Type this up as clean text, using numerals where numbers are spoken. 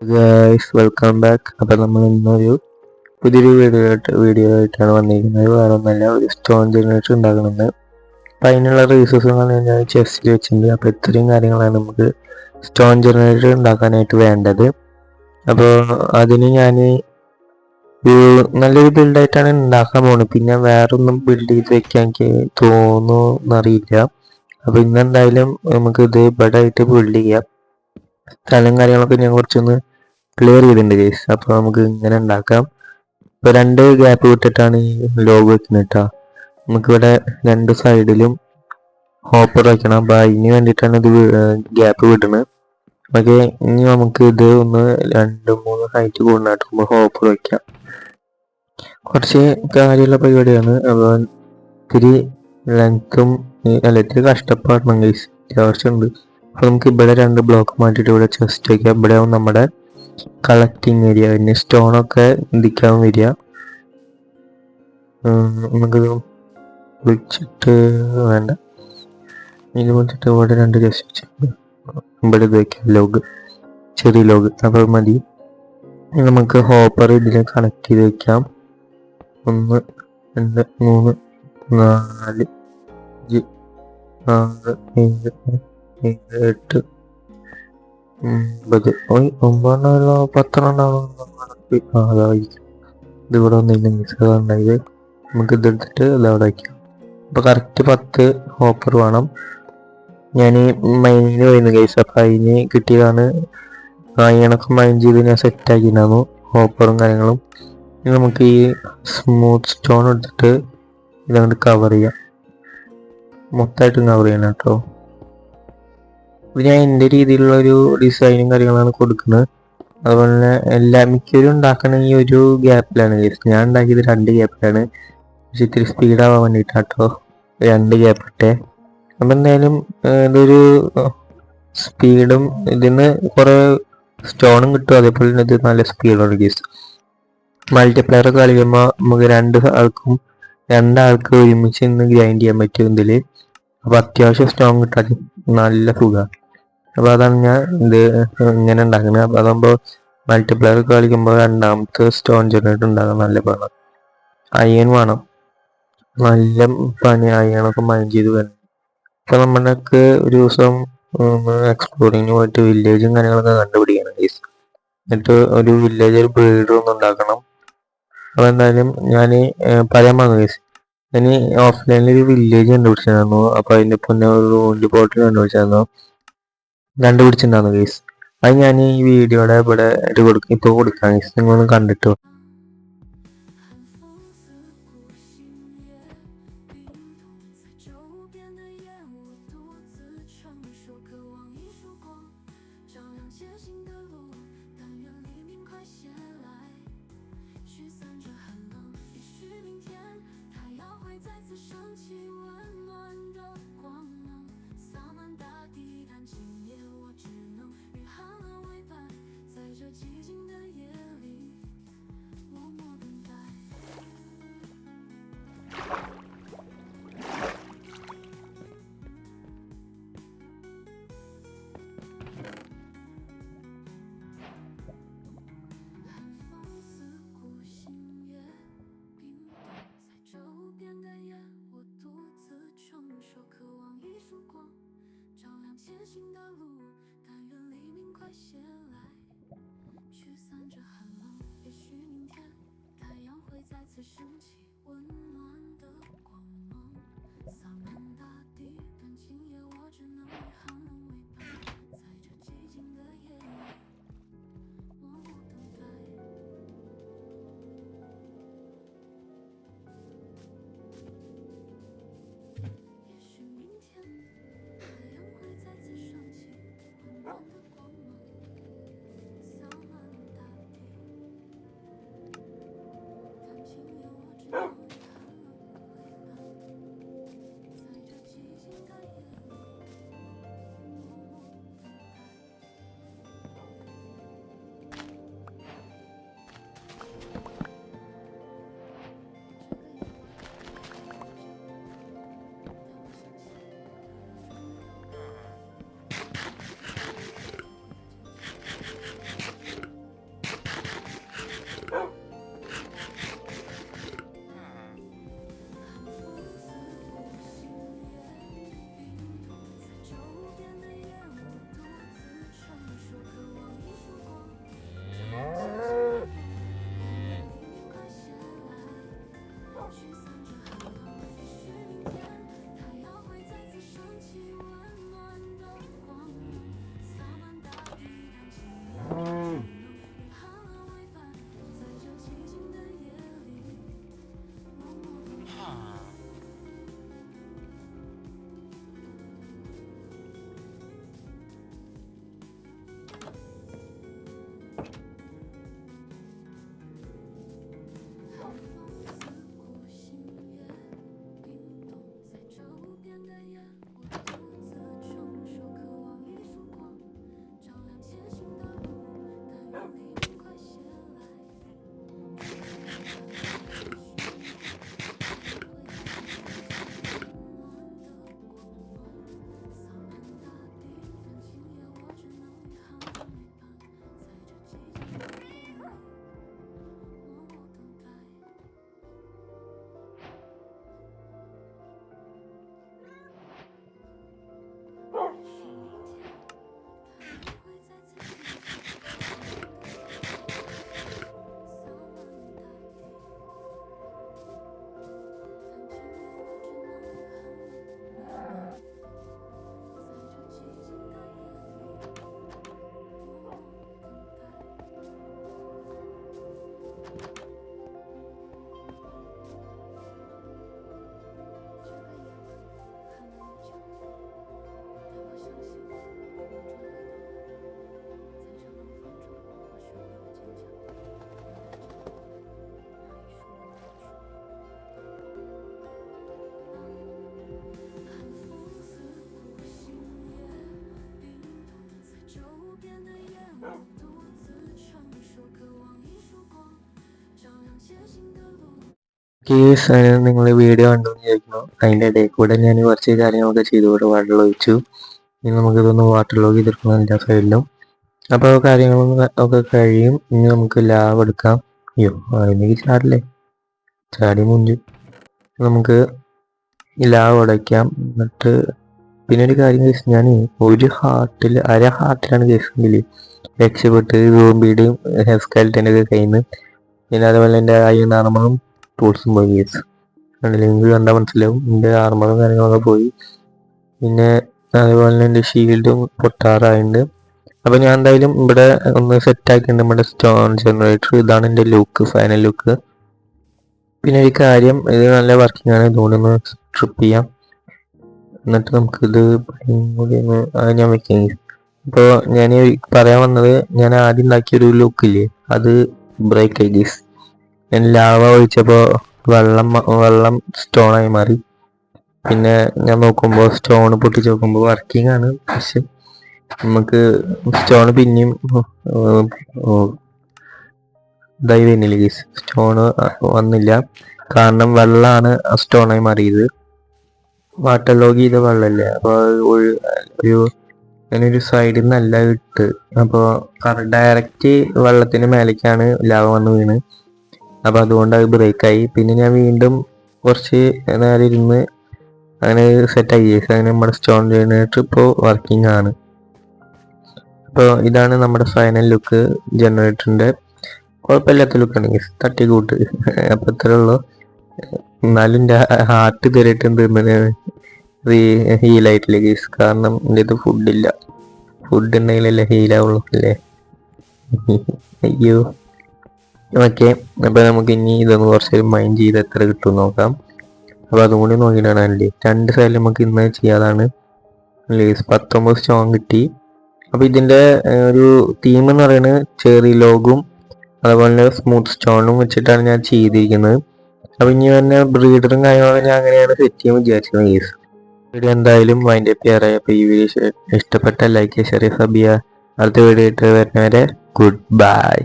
Guys welcome back. അപ്പോൾ നമ്മൾ ഇന്നൊരു പുതിയൊരു വീഡിയോ ആയിട്ടാണ് വന്നിരിക്കുന്നത്. വേറെ ഒന്നല്ല, ഒരു സ്റ്റോൺ ജനറേറ്റർ ഉണ്ടാക്കണമെന്ന്. അപ്പോൾ അതിനുള്ള റീസോഴ്സുകളാണ് ഞാൻ ചെസ്റ്റിൽ വെച്ചിട്ടുണ്ട്. അപ്പോൾ ഇത്രയും കാര്യങ്ങളാണ് നമുക്ക് സ്റ്റോൺ ജനറേറ്റർ ഉണ്ടാക്കാനായിട്ട് വേണ്ടത്. അപ്പോൾ അതിന് ഞാൻ നല്ലൊരു ബിൽഡായിട്ടാണ് ഉണ്ടാക്കാൻ പോകുന്നത്. പിന്നെ വേറെ ഒന്നും ബിൽഡ് ചെയ്ത് വെക്കാൻ എനിക്ക് തോന്നുന്നറിയില്ല. അപ്പോൾ ഇന്നെന്തായാലും നമുക്ക് ഇത് ഇവിടെ ആയിട്ട് ബിൽഡ് ചെയ്യാം. സ്ഥലം കാര്യങ്ങളൊക്കെ ഞാൻ കുറച്ചൊന്ന് ക്ലിയർ ചെയ്തിട്ടുണ്ട് ഗൈസ്. അപ്പോൾ നമുക്ക് ഇങ്ങനെ ഉണ്ടാക്കാം. ഇപ്പോൾ 2 ഗ്യാപ്പ് വിട്ടിട്ടാണ് ഈ ലോഗ് വെക്കുന്നത് കേട്ടോ. നമുക്കിവിടെ 2 സൈഡിലും ഹോപ്പർ വയ്ക്കണം. അപ്പോൾ അതിന് വേണ്ടിയിട്ടാണ് ഇത് ഗ്യാപ്പ് വിടുന്നത്. ഓക്കെ, ഇനി നമുക്ക് ഇത് ഒന്ന് 2-3 ഹൈറ്റ് കൂടുന്നതായിട്ട് നമ്മൾ ഹോപ്പർ വയ്ക്കാം. കുറച്ച് കാര്യമുള്ള പരിപാടിയാണ്. അപ്പോൾ ഇത്തിരി ലെങ്ത്തും ഇത്തിരി കഷ്ടപ്പാടണം ഗൈസ്, അത്യാവശ്യമുണ്ട്. അപ്പോൾ നമുക്ക് ഇവിടെ 2 ബ്ലോക്ക് മാറ്റിയിട്ട് ഇവിടെ ചെസ്റ്റ് വയ്ക്കാം. ഇവിടെ ആവും നമ്മുടെ കളക്ടിങ് ഏരിയ. പിന്നെ സ്റ്റോണൊക്കെ എന്തിക്കാൻ വരിക. നമുക്കിത് വിളിച്ചിട്ട് വേണ്ട, ഇത് വിളിച്ചിട്ട് ഇവിടെ 2 ചെസ്റ്റ് വെച്ചിട്ടുണ്ട്. ഇവിടെ ഇത് വയ്ക്കാം, ലോഗ്, ചെറിയ ലോഗ്. അപ്പോൾ മതി. നമുക്ക് ഹോപ്പർ ഇതിൽ കണക്ട് ചെയ്ത് വെക്കാം. 1 2 3 4 5 6 7 8 9 10 അതായിരിക്കും. ഇതിവിടെ ഒന്നില്ലെങ്കിൽ നമുക്ക് ഇതെടുത്തിട്ട് ഇതവിടെ വയ്ക്കാം. അപ്പോൾ കറക്റ്റ് 10 ഹോപ്പർ വേണം. ഞാൻ മൈനിന് പോയിരുന്നു ഗൈസ്. അപ്പോൾ അതിന് കിട്ടിയതാണ്. അയണൊക്കെ മൈൻ ചെയ്ത് ഞാൻ സെറ്റാക്കിയിട്ടുണ്ടായിരുന്നു, ഹോപ്പറും കാര്യങ്ങളും. ഇനി നമുക്ക് ഈ സ്മൂത്ത് സ്റ്റോൺ എടുത്തിട്ട് ഇതങ്ങോട്ട് കവർ ചെയ്യാം. മൊത്തമായിട്ടും കവർ ചെയ്യണം കേട്ടോ. ഇത് ഞാൻ എൻ്റെ രീതിയിലുള്ള ഒരു ഡിസൈനും കാര്യങ്ങളാണ് കൊടുക്കുന്നത്. അതുപോലെ തന്നെ മിക്കവരും ഉണ്ടാക്കണ ഈ ഒരു ഗ്യാപ്പിലാണ് ഗൈസ്. ഞാൻ ഉണ്ടാക്കിയത് 2 ഗ്യാപ്പിലാണ്. പക്ഷെ ഇത്തിരി സ്പീഡാവാൻ വേണ്ടിയിട്ടാട്ടോ 2 ഗ്യാപ്പ് ഇട്ടേ. അപ്പം എന്തായാലും ഇതൊരു സ്പീഡും ഇതിന് കുറേ സ്റ്റോണും കിട്ടും. അതേപോലെ തന്നെ ഇത് നല്ല സ്പീഡാണ് ഗൈസ്. മൾട്ടിപ്ലെയർ കളിക്കുമ്പോൾ നമുക്ക് 2 ആൾക്ക് ഒരുമിച്ച് ഇന്ന് ഗ്രൈൻഡ് ചെയ്യാൻ പറ്റും ഇതിൽ. അപ്പോൾ അത്യാവശ്യം സ്റ്റോൺ കിട്ടാൻ നല്ല സുഖമാണ്. അപ്പോൾ അതാണ് ഞാൻ ഇത് ഇങ്ങനെ ഉണ്ടാക്കുന്നത്. അപ്പോൾ അതാകുമ്പോൾ മൾട്ടിപ്ലെയർ കളിക്കുമ്പോൾ 2ാമത്തെ സ്റ്റോൺ ജനറേറ്റർ ഉണ്ടാകാൻ നല്ല പണം. അയൺ വേണം, നല്ല പണി അയണൊക്കെ മൈൻ ചെയ്ത് വരണം. അപ്പോൾ നമ്മളൊക്കെ ഒരു ദിവസം എക്സ്പ്ലോറിങ്ങിന് പോയിട്ട് വില്ലേജും കാര്യങ്ങളൊക്കെ കണ്ടുപിടിക്കണം ഗൈസ്. എന്നിട്ട് ഒരു വില്ലേജ് ഒരു ബ്രീഡറൊന്നും ഉണ്ടാക്കണം. അപ്പോൾ എന്തായാലും ഞാൻ പറയാൻ വന്നു ഗൈസ്. ഞാൻ ഓഫ്ലൈനിൽ ഒരു വില്ലേജ് കണ്ടുപിടിച്ചിരുന്നു. അപ്പോൾ അതിൻ്റെ പിന്നെ ഒരു പോർട്ടൽ കണ്ടുപിടിച്ചിട്ടുണ്ടായിരുന്നു ഗൈസ്. അത് ഞാൻ ഈ വീഡിയോയുടെ ഇവിടെ ഇപ്പോൾ കൊടുക്കാം ഗൈസ്. നിങ്ങളൊന്ന് കണ്ടിട്ട് കേസ് നിങ്ങൾ വീഡിയോ കണ്ടു വിചാരിക്കുന്നു. അതിൻ്റെ ഇടയിൽ കൂടെ ഞാൻ കുറച്ച് കാര്യങ്ങളൊക്കെ ചെയ്തുകൂടെ വാട്ടർ ഒഴിച്ചു. ഇനി നമുക്കിതൊന്ന് വാട്ടർ ലോഗ് ചെയ്തെടുക്കണം എല്ലാ സൈഡിലും. അപ്പോൾ കാര്യങ്ങളും ഒക്കെ കഴിയും. ഇനി നമുക്ക് ലാവ് എടുക്കാം. അയ്യോ അതിലേക്ക് ചാടില്ലേ, ചാടി മുഞ്ചു. നമുക്ക് ലാവ് ഉടയ്ക്കാം. എന്നിട്ട് പിന്നെ ഒരു കാര്യം കേസ്, ഞാൻ ഒരു ഹാർട്ടിൽ അര ഹാർട്ടിലാണ് കേസെങ്കിൽ രക്ഷപ്പെട്ട് സോംബിയുടെയും സ്കെൽറ്റൻ്റെ ഒക്കെ കയ്യിൽ നിന്ന്. പിന്നെ അതുപോലെ എൻ്റെ അയ്യൻ ആർമറും ടൂൾസും പോയി കേസ്. ലിങ്ക് കണ്ടാൽ മനസ്സിലാവും. എൻ്റെ ആർമറും കാര്യങ്ങളൊക്കെ പോയി. പിന്നെ അതുപോലെ തന്നെ എൻ്റെ ഷീൽഡും പൊട്ടാറായിട്ടുണ്ട്. അപ്പോൾ ഞാൻ എന്തായാലും ഇവിടെ ഒന്ന് സെറ്റാക്കിയിട്ടുണ്ട് നമ്മുടെ സ്റ്റോൺ ജനറേറ്റർ. ഇതാണ് എൻ്റെ ലുക്ക്, ഫൈനൽ ലുക്ക്. പിന്നെ ഒരു കാര്യം, ഇത് നല്ല വർക്കിംഗ് ആണ്. ഇതുകൊണ്ട് ഒന്ന് ട്രിപ്പ് ചെയ്യാം. എന്നിട്ട് നമുക്കിത് കൂടി ഒന്ന് ഞാൻ വെക്കാം. അപ്പോൾ ഞാൻ പറയാൻ വന്നത്, ഞാൻ ആദ്യം ഉണ്ടാക്കിയൊരു ലുക്കില്ലേ അത് ബ്രേക്ക് ആയി ഗീസ്. ഞാൻ ലാവ ഒഴിച്ചപ്പോൾ വെള്ളം സ്റ്റോണായി മാറി. പിന്നെ ഞാൻ നോക്കുമ്പോൾ സ്റ്റോൺ പൊട്ടിച്ച് നോക്കുമ്പോൾ വർക്കിംഗ് ആണ്. പക്ഷെ നമുക്ക് സ്റ്റോൺ പിന്നെയും ഇതായി വരുന്നില്ല ഗീസ്. സ്റ്റോണ് വന്നില്ല, കാരണം വെള്ളമാണ് സ്റ്റോണായി മാറിയത്. വാട്ടർ ലോഗ് ചെയ്ത വെള്ളമല്ലേ, അപ്പോൾ ഒരു ഞാനൊരു സൈഡിൽ നിന്നല്ല ഇട്ട്. അപ്പോൾ ഡയറക്റ്റ് വെള്ളത്തിന് മേലേക്കാണ് ലാവ വന്ന് വീണ്. അപ്പോൾ അതുകൊണ്ട് അത് ബ്രേക്കായി. പിന്നെ ഞാൻ വീണ്ടും കുറച്ച് നേരം ഇരുന്ന് അങ്ങനെ സെറ്റാക്കി. അങ്ങനെ നമ്മുടെ സ്റ്റോൺ ജനറേറ്റർ ഇപ്പോൾ വർക്കിംഗ് ആണ്. അപ്പോൾ ഇതാണ് നമ്മുടെ ഫൈനൽ ലുക്ക് ജനറേറ്ററിൻ്റെ. കുഴപ്പമില്ലാത്ത ലുക്കാണ് ഗീസ്, തട്ടിക്കൂട്ട്. അപ്പോൾ ഇത്രേ ഉള്ളൂ. എന്നാലും എൻ്റെ ഹാർട്ട് ഇതുവരെയായിട്ട് എന്ത് ഹീലായിട്ടില്ല ഗീസ്. കാരണം എൻ്റെ ഇത് ഫുഡില്ല. ഫുഡ് ഉണ്ടെങ്കിലല്ലേ ഹീലാവുള്ളൂ അല്ലേ. അയ്യോ ഓക്കെ. അപ്പോൾ നമുക്ക് ഇനി ഇതൊന്ന് കുറച്ച് മൈൻഡ് ചെയ്ത് എത്ര കിട്ടും നോക്കാം. അപ്പോൾ അതും കൂടി നോക്കിയിട്ടാണ് അല്ലേ. 2 സൈഡിൽ നമുക്ക് ഇന്ന് ചെയ്യാതാണ്. 19 സ്റ്റോൺ കിട്ടി. അപ്പോൾ ഇതിൻ്റെ ഒരു തീം എന്ന് പറയുന്നത് ചെറി ലോഗും അതുപോലെ തന്നെ സ്മൂത്ത് സ്റ്റോണും വെച്ചിട്ടാണ് ഞാൻ ചെയ്തിരിക്കുന്നത്. അപ്പോൾ ഇനി തന്നെ ബ്രീഡറും കാര്യങ്ങളൊക്കെ ഞാൻ അങ്ങനെയാണ് സെറ്റ് ചെയ്യാൻ വിചാരിച്ചത് കേസ്. വീഡിയോ എന്തായാലും വൈൻഡ് അപ്പ് ചെയ്യാറായി. അപ്പോൾ ഈ വീഡിയോ ഇഷ്ടപ്പെട്ട ലൈക്ക്, ഷെയർ, സബ് ചെയ്യുക. അടുത്ത വീഡിയോ ആയിട്ട് വരുന്നവരെ ഗുഡ് ബൈ.